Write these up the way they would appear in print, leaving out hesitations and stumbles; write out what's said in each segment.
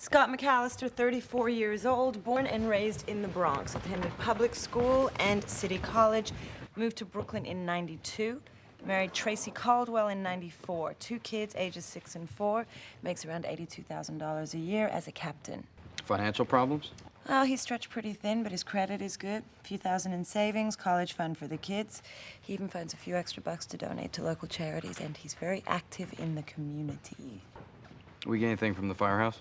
Scott McAllister, 34 years old, born and raised in the Bronx, attended public school and city college, moved to Brooklyn in '92, married Tracy Caldwell in '94, 2 kids, ages 6 and 4, makes around $82,000 a year as a captain. Financial problems? Well, he's stretched pretty thin, but his credit is good. A few thousand in savings, college fund for the kids. He even finds a few extra bucks to donate to local charities, and he's very active in the community. We get anything from the firehouse?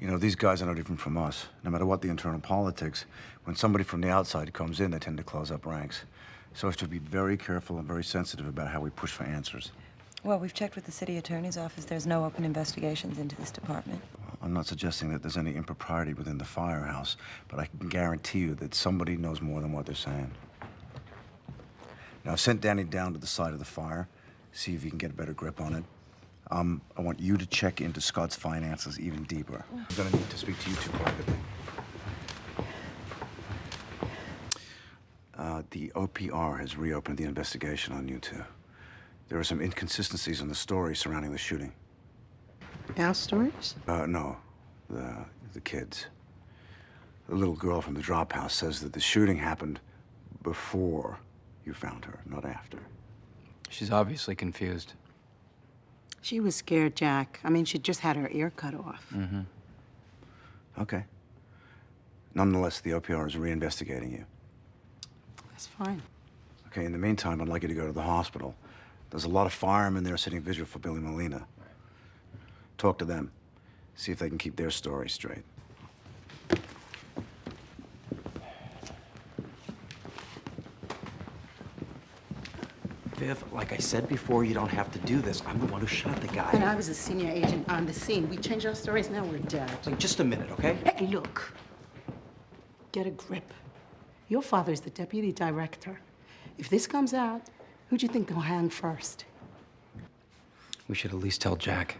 You know, these guys are no different from us. No matter what the internal politics, when somebody from the outside comes in, they tend to close up ranks. So we have to be very careful and very sensitive about how we push for answers. Well, we've checked with the city attorney's office. There's no open investigations into this department. Well, I'm not suggesting that there's any impropriety within the firehouse, but I can guarantee you that somebody knows more than what they're saying. Now, I've sent Danny down to the side of the fire, see if he can get a better grip on it. I want you to check into Scott's finances even deeper. I'm gonna need to speak to you two privately. The OPR has reopened the investigation on you two. There are some inconsistencies in the story surrounding the shooting. Our stories? No, the kids. The little girl from the drop house says that the shooting happened before you found her, not after. She's obviously confused. She was scared, Jack. I mean, she'd just had her ear cut off. Mm-hmm. Okay. Nonetheless, the OPR is reinvestigating you. That's fine. Okay, in the meantime, I'd like you to go to the hospital. There's a lot of firemen there sitting vigil for Billy Molina. Talk to them. See if they can keep their story straight. Viv, like I said before, you don't have to do this. I'm the one who shot the guy. And I was a senior agent on the scene. We changed our stories, now we're dead. Like, just a minute, okay? Hey, look. Get a grip. Your father's the deputy director. If this comes out, who do you think they'll hang first? We should at least tell Jack.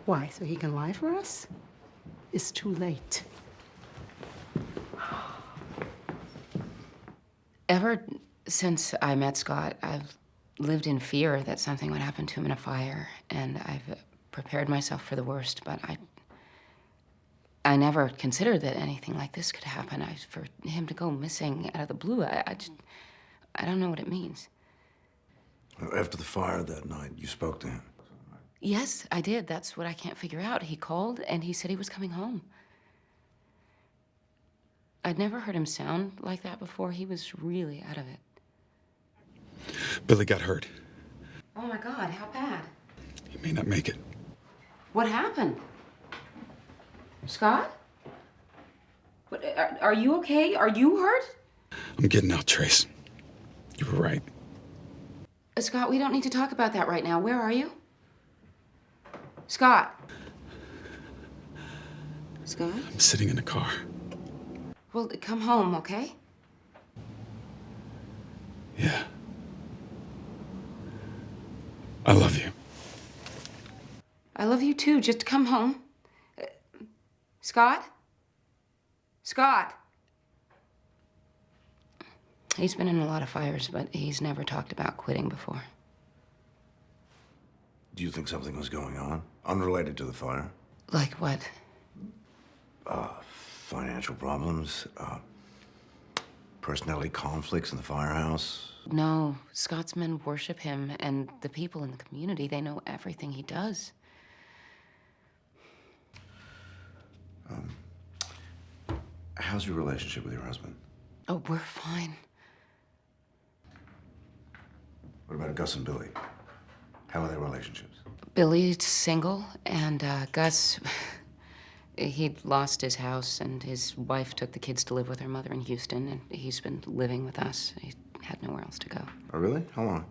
Why, so he can lie for us? It's too late. Ever since I met Scott, I've lived in fear that something would happen to him in a fire, and I've prepared myself for the worst, but I never considered that anything like this could happen. For him to go missing out of the blue, I don't know what it means. After the fire that night, you spoke to him? Yes, I did. That's what I can't figure out. He called, and he said he was coming home. I'd never heard him sound like that before. He was really out of it. Billy got hurt. Oh, my God, how bad? He may not make it. What happened? Scott? What, are you okay? Are you hurt? I'm getting out, Trace. You were right. Scott, we don't need to talk about that right now. Where are you? Scott? Scott? I'm sitting in the car. Well, come home, okay? Yeah. I love you. I love you too. Just come home. Scott? Scott? He's been in a lot of fires, but he's never talked about quitting before. Do you think something was going on? Unrelated to the fire? Like what? Financial problems, personality conflicts in the firehouse. No, Scott's men worship him, and the people in the community, they know everything he does. How's your relationship with your husband? Oh, we're fine. What about Gus and Billy? How are their relationships? Billy's single, and Gus, he'd lost his house, and his wife took the kids to live with her mother in Houston, and he's been living with us. He had nowhere else to go. Oh, really? How long?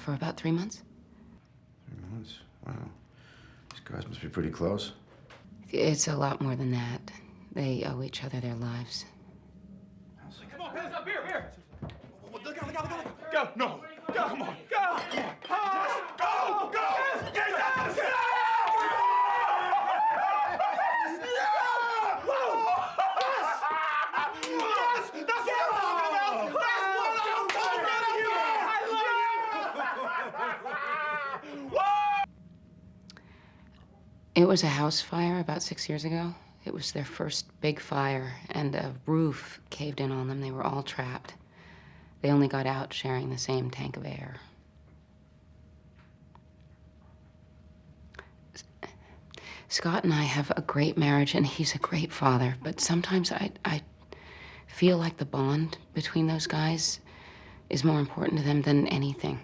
For about 3 months. 3 months? Wow. These guys must be pretty close. It's a lot more than that. They owe each other their lives. Come on, hands up, beer. Look out. Go, no. Go, come on. Go. Go. Get down. Yes, that's what I'm talking about. That's what I'm talking about. I love you. It was a house fire about 6 years ago. It was their first big fire, and a roof caved in on them. They were all trapped. They only got out sharing the same tank of air. Scott and I have a great marriage, and he's a great father, but sometimes I feel like the bond between those guys is more important to them than anything.